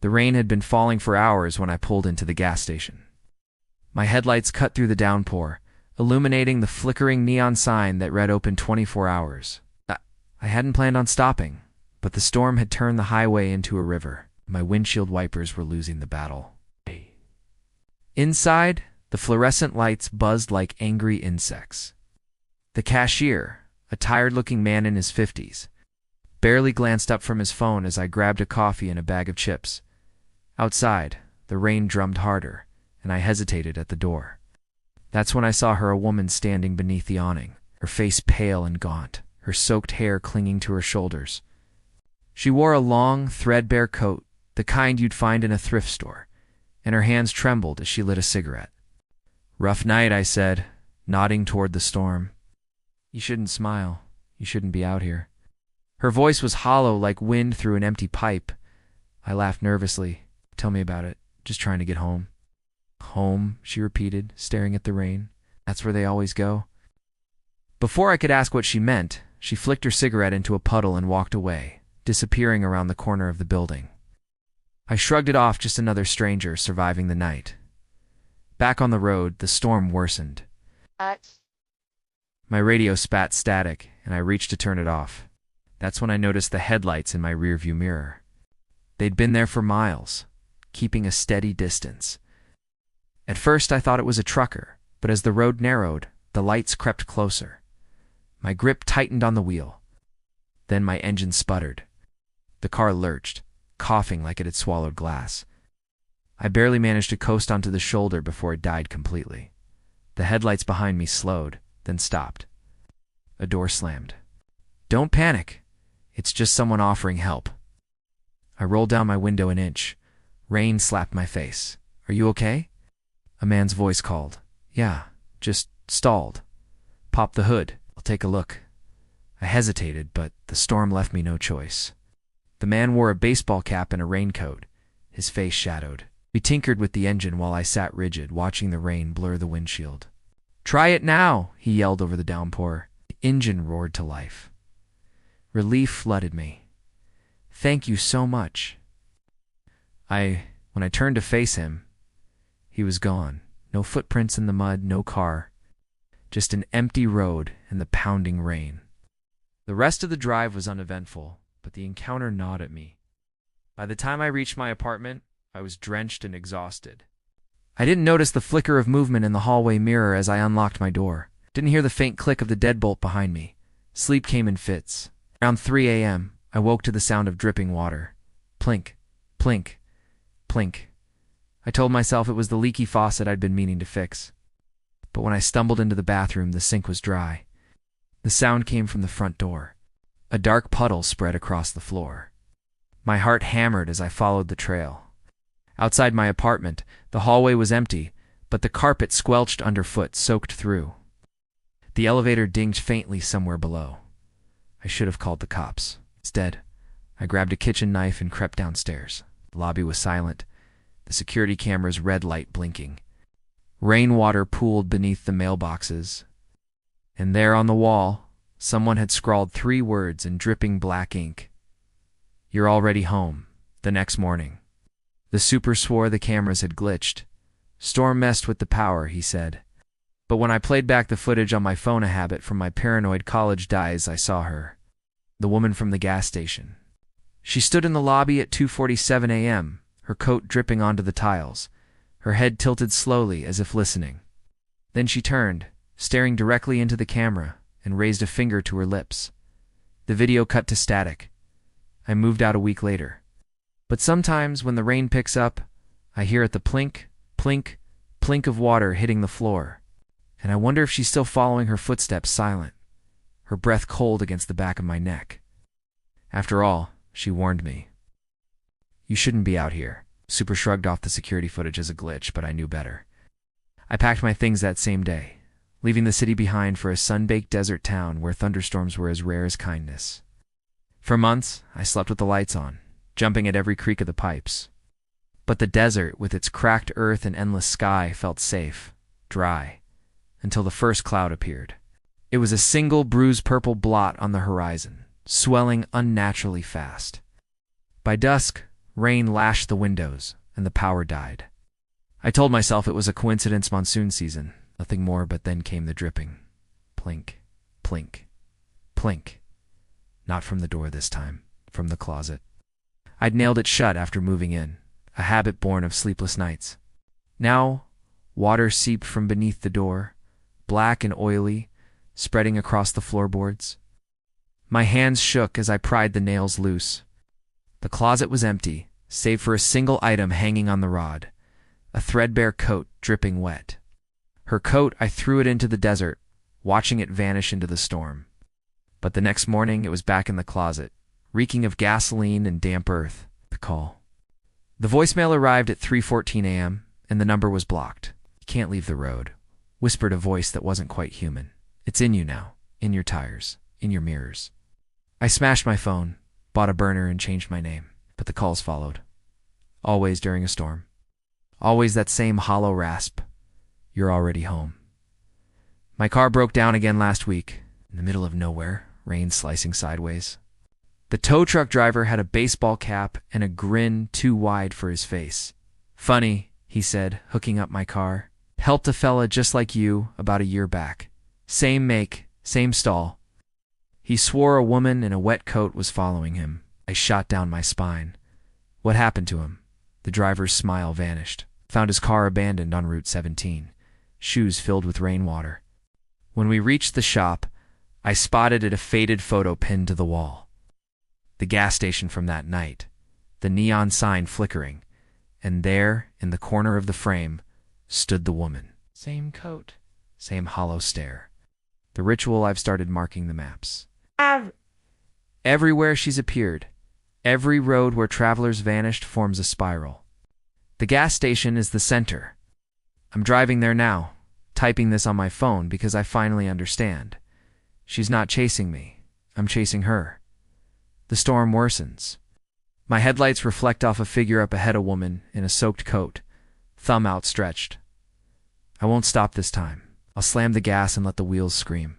The rain had been falling for hours when I pulled into the gas station. My headlights cut through the downpour, illuminating the flickering neon sign that read open 24 hours. I hadn't planned on stopping, but the storm had turned the highway into a river. My windshield wipers were losing the battle. Inside, the fluorescent lights buzzed like angry insects. The cashier, a tired-looking man in his 50s, barely glanced up from his phone as I grabbed a coffee and a bag of chips. Outside, the rain drummed harder, and I hesitated at the door. That's when I saw her, a woman standing beneath the awning, her face pale and gaunt, her soaked hair clinging to her shoulders. She wore a long, threadbare coat, the kind you'd find in a thrift store, and her hands trembled as she lit a cigarette. "Rough night," I said, nodding toward the storm. "You shouldn't smile. You shouldn't be out here." Her voice was hollow like wind through an empty pipe. I laughed nervously. "Tell me about it. Just trying to get home." "Home," she repeated, staring at the rain. "That's where they always go." Before I could ask what she meant, she flicked her cigarette into a puddle and walked away, disappearing around the corner of the building. I shrugged it off, just another stranger surviving the night. Back on the road, the storm worsened. My radio spat static, and I reached to turn it off. That's when I noticed the headlights in my rearview mirror. They'd been there for miles, keeping a steady distance. At first I thought it was a trucker, but as the road narrowed, the lights crept closer. My grip tightened on the wheel. Then my engine sputtered. The car lurched, coughing like it had swallowed glass. I barely managed to coast onto the shoulder before it died completely. The headlights behind me slowed, then stopped. A door slammed. "Don't panic. It's just someone offering help." I rolled down my window an inch. Rain slapped my face. "Are you okay?" A man's voice called. "Yeah, just stalled." "Pop the hood. I'll take a look." I hesitated, but the storm left me no choice. The man wore a baseball cap and a raincoat, his face shadowed. He tinkered with the engine while I sat rigid, watching the rain blur the windshield. "Try it now," he yelled over the downpour. The engine roared to life. Relief flooded me. "Thank you so much." When I turned to face him, he was gone. No footprints in the mud, no car. Just an empty road and the pounding rain. The rest of the drive was uneventful, but the encounter gnawed at me. By the time I reached my apartment, I was drenched and exhausted. I didn't notice the flicker of movement in the hallway mirror as I unlocked my door. Didn't hear the faint click of the deadbolt behind me. Sleep came in fits. Around 3 a.m., I woke to the sound of dripping water. Plink, plink, plink. I told myself it was the leaky faucet I'd been meaning to fix. But when I stumbled into the bathroom, the sink was dry. The sound came from the front door. A dark puddle spread across the floor. My heart hammered as I followed the trail. Outside my apartment, the hallway was empty, but the carpet squelched underfoot, soaked through. The elevator dinged faintly somewhere below. I should have called the cops. Instead, I grabbed a kitchen knife and crept downstairs. The lobby was silent, the security camera's red light blinking. Rainwater pooled beneath the mailboxes. And there on the wall, someone had scrawled 3 words in dripping black ink. "You're already home," the next morning. The super swore the cameras had glitched. "Storm messed with the power," he said. But when I played back the footage on my phone, a habit from my paranoid college days, I saw her. The woman from the gas station. She stood in the lobby at 2:47 a.m., her coat dripping onto the tiles, her head tilted slowly as if listening. Then she turned, staring directly into the camera, and raised a finger to her lips. The video cut to static. I moved out a week later. But sometimes when the rain picks up, I hear it, the plink, plink, plink of water hitting the floor. And I wonder if she's still following her footsteps silent, her breath cold against the back of my neck. After all, she warned me. "You shouldn't be out here." Super shrugged off the security footage as a glitch, but I knew better. I packed my things that same day, leaving the city behind for a sun-baked desert town where thunderstorms were as rare as kindness. For months, I slept with the lights on, jumping at every creak of the pipes. But the desert, with its cracked earth and endless sky, felt safe, dry, until the first cloud appeared. It was a single bruised purple blot on the horizon, swelling unnaturally fast. By dusk, Rain lashed the windows, and the power died. I told myself it was a coincidence monsoon season, nothing more, but then came the dripping. Plink, plink, plink. Not from the door this time, from the closet. I'd nailed it shut after moving in, a habit born of sleepless nights. Now, water seeped from beneath the door, black and oily, spreading across the floorboards. My hands shook as I pried the nails loose. The closet was empty, save for a single item hanging on the rod, a threadbare coat dripping wet. Her coat, I threw it into the desert, watching it vanish into the storm. But the next morning it was back in the closet, reeking of gasoline and damp earth. The call. The voicemail arrived at 3:14 a.m., and the number was blocked. "You can't leave the road," whispered a voice that wasn't quite human. "It's in you now, in your tires, in your mirrors." I smashed my phone, bought a burner, and changed my name. But the calls followed. Always during a storm. Always that same hollow rasp. "You're already home." My car broke down again last week, in the middle of nowhere, rain slicing sideways. The tow truck driver had a baseball cap and a grin too wide for his face. "Funny," he said, hooking up my car. "Helped a fella just like you about a year back. Same make, same stall." He swore a woman in a wet coat was following him. I shot down my spine. What happened to him? The driver's smile vanished. Found his car abandoned on Route 17, shoes filled with rainwater. When we reached the shop, I spotted a faded photo pinned to the wall. The gas station from that night, the neon sign flickering, and there, in the corner of the frame, stood the woman. Same coat, same hollow stare. The ritual I've started marking the maps. Everywhere she's appeared, every road where travelers vanished forms a spiral. The gas station is the center. I'm driving there now, typing this on my phone because I finally understand. She's not chasing me. I'm chasing her. The storm worsens. My headlights reflect off a figure up ahead, a woman in a soaked coat, thumb outstretched. I won't stop this time. I'll slam the gas and let the wheels scream.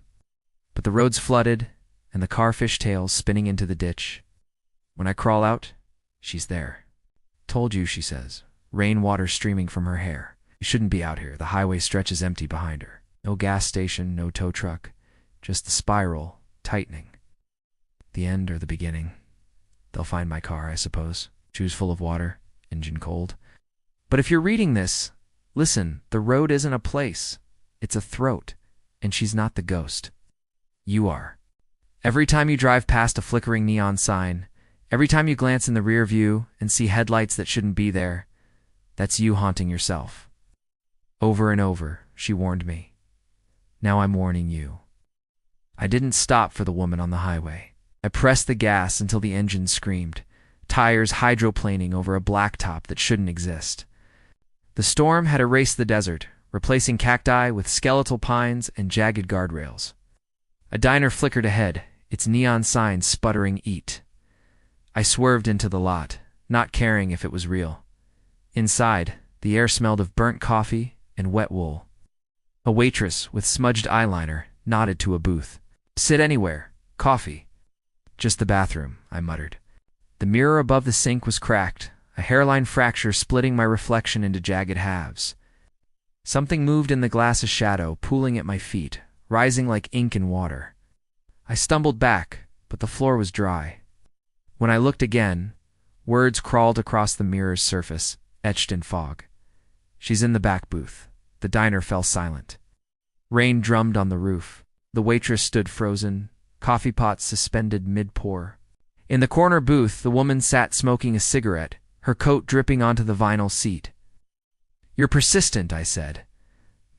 But the road's flooded, and the car fishtails spinning into the ditch. When I crawl out, she's there. "Told you," she says, rainwater streaming from her hair. "You shouldn't be out here." The highway stretches empty behind her. No gas station, no tow truck, just the spiral, tightening. The end or the beginning? They'll find my car, I suppose. Shoes full of water, engine cold. But if you're reading this, listen, the road isn't a place. It's a throat, and she's not the ghost. You are. Every time you drive past a flickering neon sign, every time you glance in the rear view and see headlights that shouldn't be there, that's you haunting yourself. Over and over, she warned me. Now I'm warning you. I didn't stop for the woman on the highway. I pressed the gas until the engine screamed, tires hydroplaning over a blacktop that shouldn't exist. The storm had erased the desert, replacing cacti with skeletal pines and jagged guardrails. A diner flickered ahead, its neon sign sputtering "Eat." I swerved into the lot, not caring if it was real. Inside, the air smelled of burnt coffee and wet wool. A waitress with smudged eyeliner nodded to a booth. "Sit anywhere. Coffee." "Just the bathroom," I muttered. The mirror above the sink was cracked, a hairline fracture splitting my reflection into jagged halves. Something moved in the glass's shadow, pooling at my feet, rising like ink in water. I stumbled back, but the floor was dry. When I looked again, words crawled across the mirror's surface, etched in fog. "She's in the back booth." The diner fell silent. Rain drummed on the roof. The waitress stood frozen, coffee pot suspended mid-pour. In the corner booth, the woman sat smoking a cigarette, her coat dripping onto the vinyl seat. "You're persistent," I said,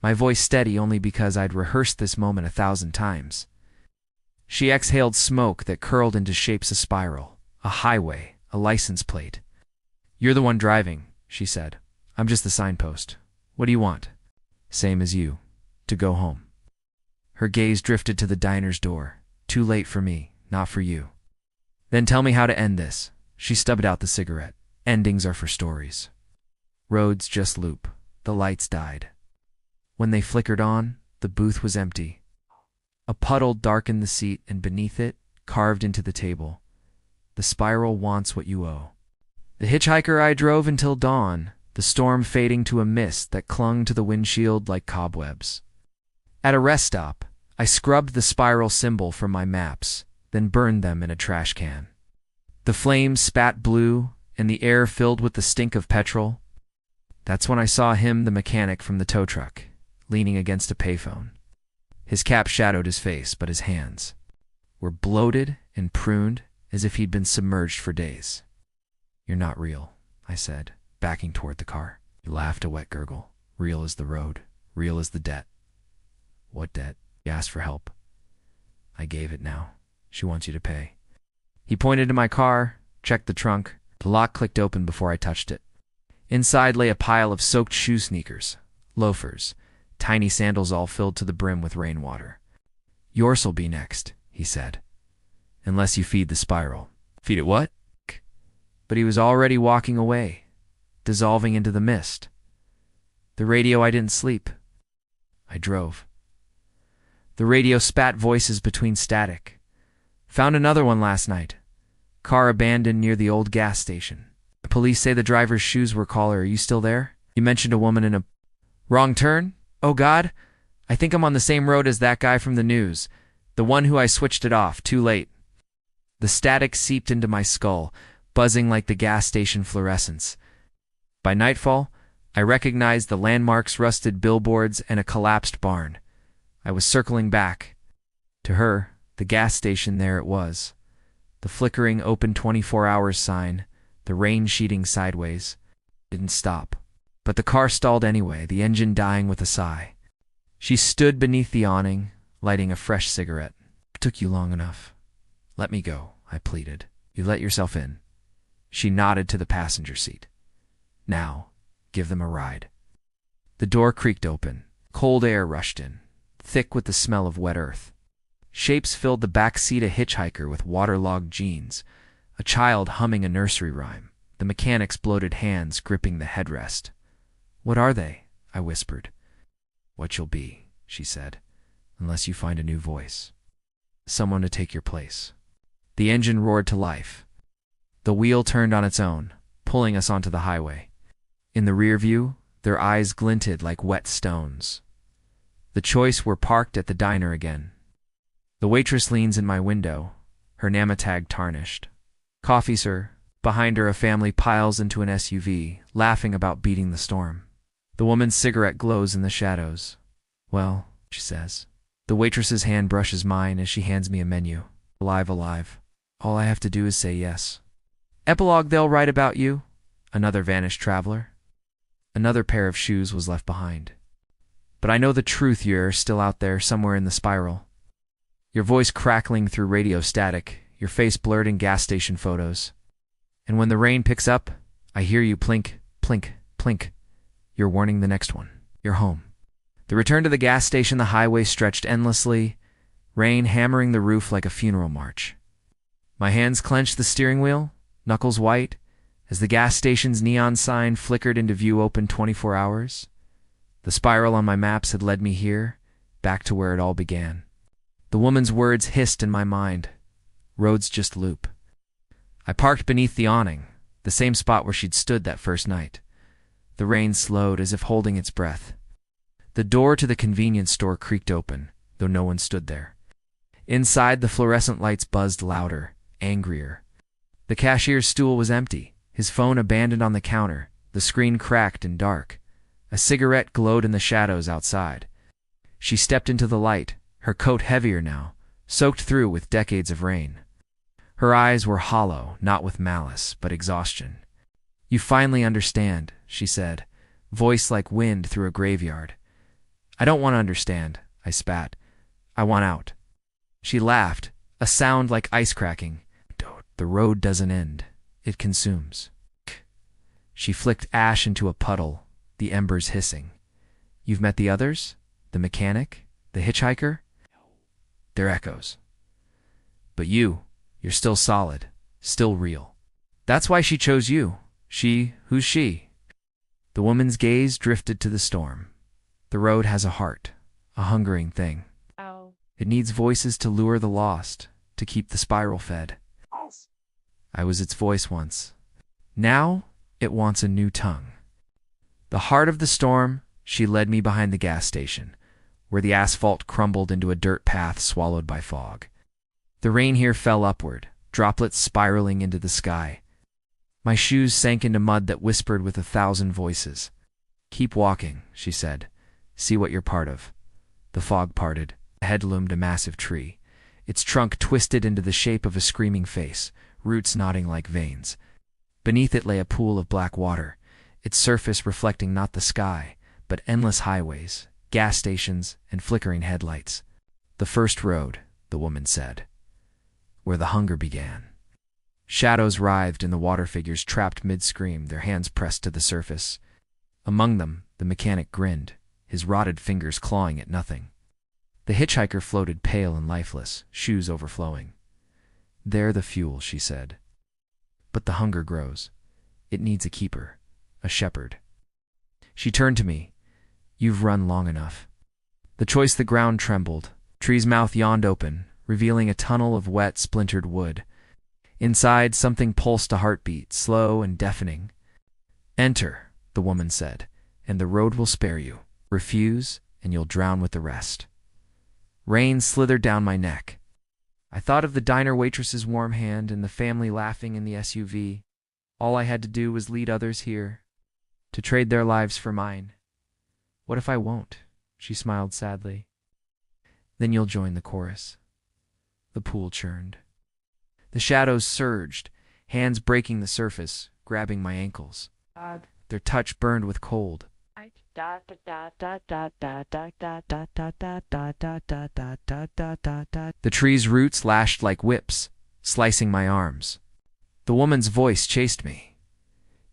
my voice steady only because I'd rehearsed this moment 1,000 times. She exhaled smoke that curled into shapes of spiral, a highway, a license plate. "You're the one driving," she said. "I'm just the signpost. What do you want?" "Same as you. To go home." Her gaze drifted to the diner's door. "Too late for me, not for you." "Then tell me how to end this." She stubbed out the cigarette. "Endings are for stories. Roads just loop." The lights died. When they flickered on, the booth was empty. A puddle darkened the seat, and beneath it, carved into the table, "The spiral wants what you owe." The hitchhiker I drove until dawn, the storm fading to a mist that clung to the windshield like cobwebs. At a rest stop, I scrubbed the spiral symbol from my maps, then burned them in a trash can. The flames spat blue, and the air filled with the stink of petrol. That's when I saw him, the mechanic from the tow truck, leaning against a payphone. His cap shadowed his face, but his hands were bloated and pruned as if he'd been submerged for days. "You're not real," I said, backing toward the car. He laughed a wet gurgle. "Real as the road. Real as the debt." "What debt?" He asked for help. "I gave it now. She wants you to pay." He pointed to my car, checked the trunk. The lock clicked open before I touched it. Inside lay a pile of soaked shoe sneakers, loafers, tiny sandals all filled to the brim with rainwater. "Yours'll be next," he said. "Unless you feed the spiral." "Feed it what?" But he was already walking away, dissolving into the mist. The radio, I didn't sleep. I drove. The radio spat voices between static. "Found another one last night. Car abandoned near the old gas station. The police say the driver's shoes were collar. Are you still there? You mentioned a woman in a wrong turn? Oh God, I think I'm on the same road as that guy from the news. The one who I switched it off, too late." The static seeped into my skull, buzzing like the gas station fluorescence. By nightfall, I recognized the landmarks, rusted billboards, and a collapsed barn. I was circling back. To her, the gas station, there it was. The flickering open 24 hours sign, the rain sheeting sideways. Didn't stop. But the car stalled anyway, the engine dying with a sigh. She stood beneath the awning, lighting a fresh cigarette. "It took you long enough. Let me go," I pleaded. "You let yourself in." She nodded to the passenger seat. "Now, give them a ride." The door creaked open. Cold air rushed in, thick with the smell of wet earth. Shapes filled the back seat, a hitchhiker with waterlogged jeans, a child humming a nursery rhyme, the mechanic's bloated hands gripping the headrest. "What are they?" I whispered. "What you'll be," she said, "unless you find a new voice. Someone to take your place." The engine roared to life. The wheel turned on its own, pulling us onto the highway. In the rear view, their eyes glinted like wet stones. The choice were parked at the diner again. The waitress leans in my window, her namatag tarnished. "Coffee, sir." Behind her, a family piles into an SUV, laughing about beating the storm. The woman's cigarette glows in the shadows. "Well," she says. The waitress's hand brushes mine as she hands me a menu. "Alive, alive. All I have to do is say yes." "Epilogue, they'll write about you." Another vanished traveler. Another pair of shoes was left behind. "But I know the truth. You're still out there, somewhere in the spiral." Your voice crackling through radio static, your face blurred in gas station photos. And when the rain picks up, I hear you plink, plink, plink. You're warning the next one. You're home. The return to the gas station, the highway stretched endlessly, rain hammering the roof like a funeral march. My hands clenched the steering wheel, knuckles white, as the gas station's neon sign flickered into view, open 24 hours. The spiral on my maps had led me here, back to where it all began. The woman's words hissed in my mind. Roads just loop. I parked beneath the awning, the same spot where she'd stood that first night. The rain slowed, as if holding its breath. The door to the convenience store creaked open, though no one stood there. Inside, the fluorescent lights buzzed louder, angrier. The cashier's stool was empty, his phone abandoned on the counter, the screen cracked and dark. A cigarette glowed in the shadows outside. She stepped into the light, her coat heavier now, soaked through with decades of rain. Her eyes were hollow, not with malice, but exhaustion. "You finally understand," she said, voice like wind through a graveyard. "I don't want to understand," I spat. "I want out." She laughed, a sound like ice cracking. "The road doesn't end. It consumes." She flicked ash into a puddle, the embers hissing. "You've met the others? The mechanic? The hitchhiker?" "They're echoes. But you're still solid, still real." "That's why she chose you." "She? Who's she?" The woman's gaze drifted to the storm. "The road has a heart, a hungering thing. Ow. It needs voices to lure the lost, to keep the spiral fed. I was its voice once. Now it wants a new tongue. The heart of the storm, she led me behind the gas station, where the asphalt crumbled into a dirt path swallowed by fog. The rain here fell upward, droplets spiraling into the sky. My shoes sank into mud that whispered with 1,000 voices. "Keep walking," she said. "See what you're part of." The fog parted. Ahead loomed a massive tree, its trunk twisted into the shape of a screaming face, roots knotting like veins. Beneath it lay a pool of black water, its surface reflecting not the sky, but endless highways, gas stations, and flickering headlights. "The first road," the woman said, "where the hunger began." Shadows writhed in the water figures trapped mid-scream, their hands pressed to the surface. Among them, the mechanic grinned, his rotted fingers clawing at nothing. The hitchhiker floated pale and lifeless, shoes overflowing. "They're the fuel," she said. "But the hunger grows. It needs a keeper, a shepherd." She turned to me. "You've run long enough." The ground trembled. Tree's mouth yawned open, revealing a tunnel of wet, splintered wood. Inside, something pulsed a heartbeat, slow and deafening. "Enter," the woman said, "and the road will spare you. Refuse, and you'll drown with the rest." Rain slithered down my neck. I thought of the diner waitress's warm hand and the family laughing in the SUV. All I had to do was lead others here, to trade their lives for mine. "What if I won't?" she smiled sadly. "Then you'll join the chorus." The pool churned. The shadows surged, hands breaking the surface, grabbing my ankles. Their touch burned with cold. The tree's roots lashed like whips, slicing my arms. The woman's voice chased me.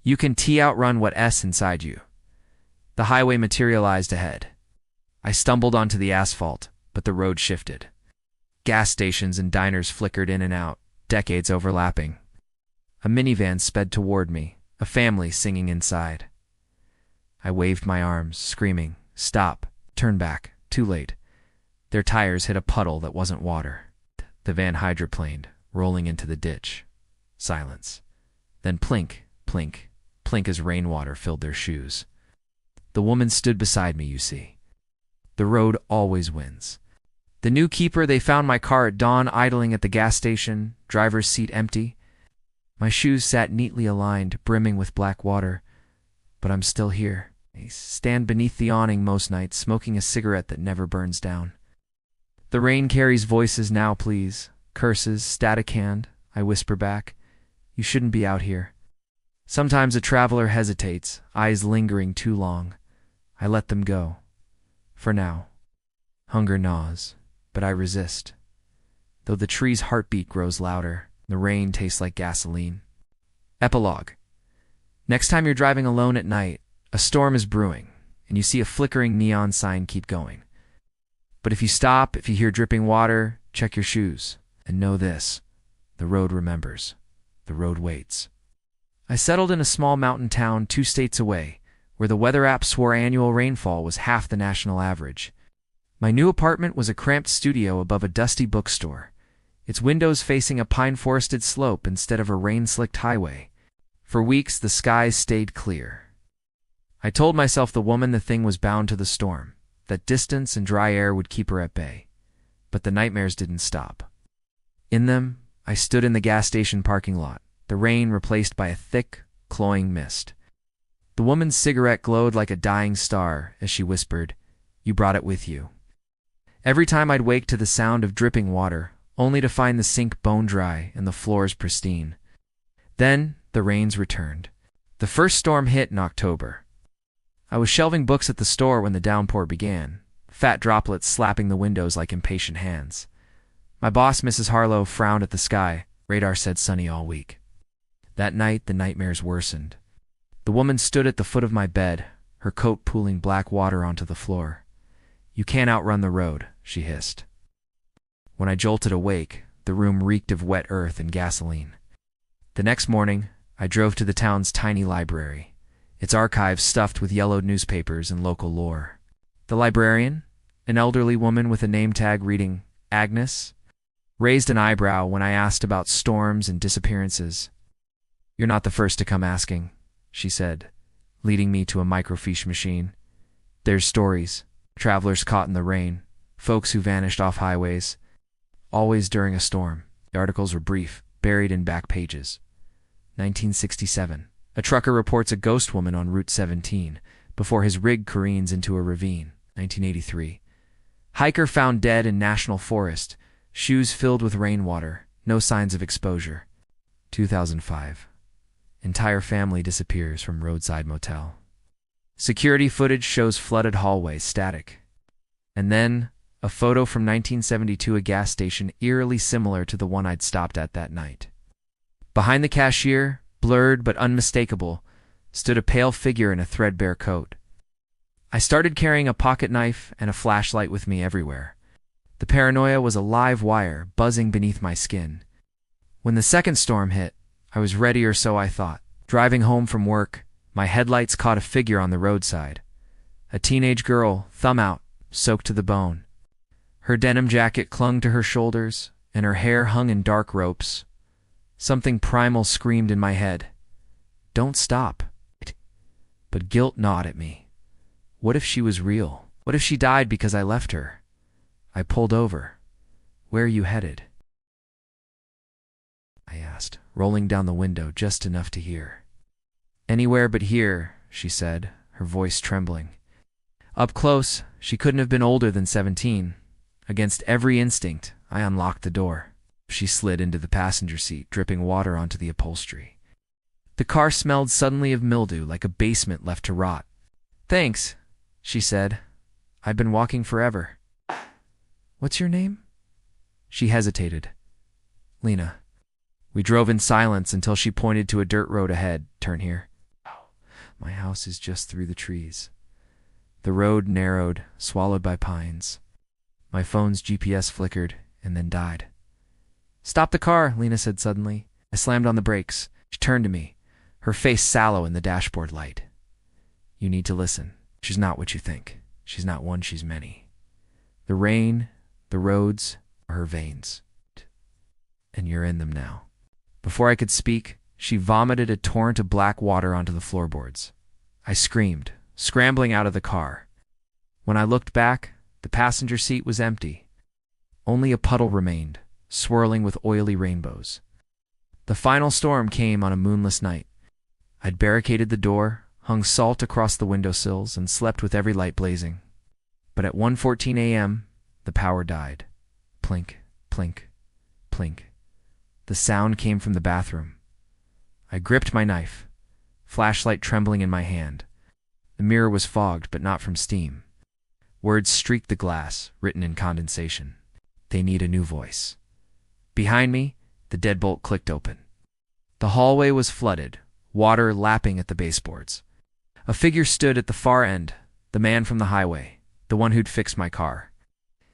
"You can outrun what's inside you." The highway materialized ahead. I stumbled onto the asphalt, but the road shifted. Gas stations and diners flickered in and out, decades overlapping. A minivan sped toward me, a family singing inside. I waved my arms, screaming, "Stop, turn back, too late." Their tires hit a puddle that wasn't water. The van hydroplaned, rolling into the ditch. Silence. Then plink, plink, plink as rainwater filled their shoes. The woman stood beside me, you see. The road always wins. The new keeper, they found my car at dawn idling at the gas station, driver's seat empty. My shoes sat neatly aligned, brimming with black water. But I'm still here. I stand beneath the awning most nights, smoking a cigarette that never burns down. The rain carries voices now, please. Curses, static hand, I whisper back. You shouldn't be out here. Sometimes a traveler hesitates, eyes lingering too long. I let them go. For now. Hunger gnaws, but I resist. Though the tree's heartbeat grows louder, the rain tastes like gasoline. Epilogue. Next time you're driving alone at night, a storm is brewing, and you see a flickering neon sign, keep going. But if you stop, if you hear dripping water, check your shoes, and know this: the road remembers. The road waits. I settled in a small mountain town 2 states away, where the weather app swore annual rainfall was half the national average. My new apartment was a cramped studio above a dusty bookstore, its windows facing a pine-forested slope instead of a rain-slicked highway. For weeks, the skies stayed clear. I told myself the thing was bound to the storm, that distance and dry air would keep her at bay. But the nightmares didn't stop. In them, I stood in the gas station parking lot, the rain replaced by a thick, cloying mist. The woman's cigarette glowed like a dying star as she whispered, "You brought it with you." Every time I'd wake to the sound of dripping water, only to find the sink bone dry and the floors pristine. Then the rains returned. The first storm hit in October. I was shelving books at the store when the downpour began, fat droplets slapping the windows like impatient hands. My boss, Mrs. Harlow, frowned at the sky. Radar said sunny all week. That night, the nightmares worsened. The woman stood at the foot of my bed, her coat pooling black water onto the floor. "You can't outrun the road," she hissed. When I jolted awake, the room reeked of wet earth and gasoline. The next morning, I drove to the town's tiny library, its archives stuffed with yellowed newspapers and local lore. The librarian, an elderly woman with a name tag reading Agnes, raised an eyebrow when I asked about storms and disappearances. "You're not the first to come asking," she said, leading me to a microfiche machine. "There's stories, travelers caught in the rain, folks who vanished off highways, always during a storm." The articles were brief, buried in back pages. 1967. A trucker reports a ghost woman on Route 17 before his rig careens into a ravine. 1983. Hiker found dead in national forest, shoes filled with rainwater, no signs of exposure. 2005. Entire family disappears from roadside motel. Security footage shows flooded hallways, static. And then, a photo from 1972, a gas station eerily similar to the one I'd stopped at that night. Behind the cashier, blurred but unmistakable, stood a pale figure in a threadbare coat. I started carrying a pocket knife and a flashlight with me everywhere. The paranoia was a live wire buzzing beneath my skin. When the second storm hit, I was ready, or so I thought. Driving home from work, my headlights caught a figure on the roadside. A teenage girl, thumb out, soaked to the bone. Her denim jacket clung to her shoulders, and her hair hung in dark ropes. Something primal screamed in my head. "Don't stop." But guilt gnawed at me. What if she was real? What if she died because I left her? I pulled over. "Where are you headed?" I asked, rolling down the window just enough to hear. "Anywhere but here," she said, her voice trembling. Up close, she couldn't have been older than 17. Against every instinct, I unlocked the door. She slid into the passenger seat, dripping water onto the upholstery. The car smelled suddenly of mildew, like a basement left to rot. "Thanks," she said. "I've been walking forever." "What's your name?" She hesitated. "Lena." We drove in silence until she pointed to a dirt road ahead. "Turn here." My house is just through the trees. The road narrowed, swallowed by pines. My phone's GPS flickered and then died. "Stop the car," Lena said suddenly. I slammed on the brakes. She turned to me, her face sallow in the dashboard light. "You need to listen. She's not what you think. She's not one, she's many. The rain, the roads, are her veins. And you're in them now." Before I could speak, she vomited a torrent of black water onto the floorboards. I screamed, scrambling out of the car. When I looked back, the passenger seat was empty. Only a puddle remained, swirling with oily rainbows. The final storm came on a moonless night. I'd barricaded the door, hung salt across the windowsills, and slept with every light blazing. But at 1:14 a.m., the power died. Plink, plink, plink. The sound came from the bathroom. I gripped my knife, flashlight trembling in my hand. The mirror was fogged, but not from steam. Words streaked the glass, written in condensation. "They need a new voice." Behind me, the deadbolt clicked open. The hallway was flooded, water lapping at the baseboards. A figure stood at the far end, the man from the highway, the one who'd fixed my car.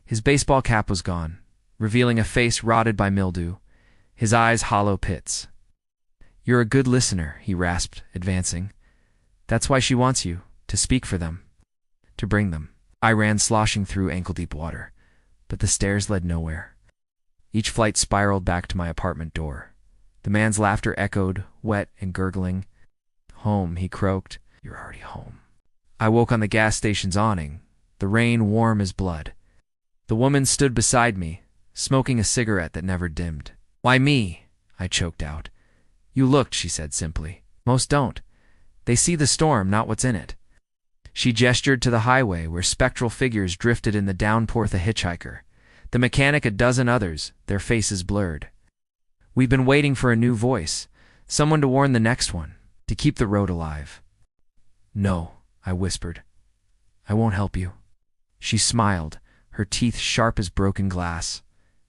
His baseball cap was gone, revealing a face rotted by mildew, his eyes hollow pits. "You're a good listener," he rasped, advancing. "That's why she wants you, to speak for them, to bring them." I ran sloshing through ankle-deep water, but the stairs led nowhere. Each flight spiraled back to my apartment door. The man's laughter echoed, wet and gurgling. "Home," he croaked. "You're already home." I woke on the gas station's awning, the rain warm as blood. The woman stood beside me, smoking a cigarette that never dimmed. "Why me?" I choked out. "You looked," she said simply. "Most don't. They see the storm, not what's in it." She gestured to the highway where spectral figures drifted in the downpour. The hitchhiker, the mechanic, a dozen others, their faces blurred. "We've been waiting for a new voice, someone to warn the next one, to keep the road alive." "No," I whispered. "I won't help you." She smiled, her teeth sharp as broken glass.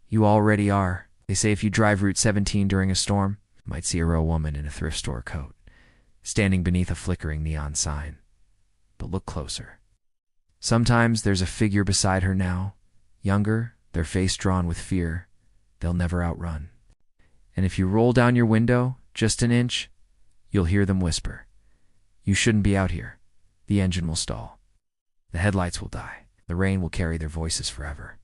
"You already are. They say if you drive Route 17 during a storm, you might see a real woman in a thrift store coat, standing beneath a flickering neon sign. But look closer. Sometimes there's a figure beside her now, younger, their face drawn with fear. They'll never outrun. And if you roll down your window just an inch, you'll hear them whisper, 'You shouldn't be out here. The engine will stall. The headlights will die. The rain will carry their voices forever.'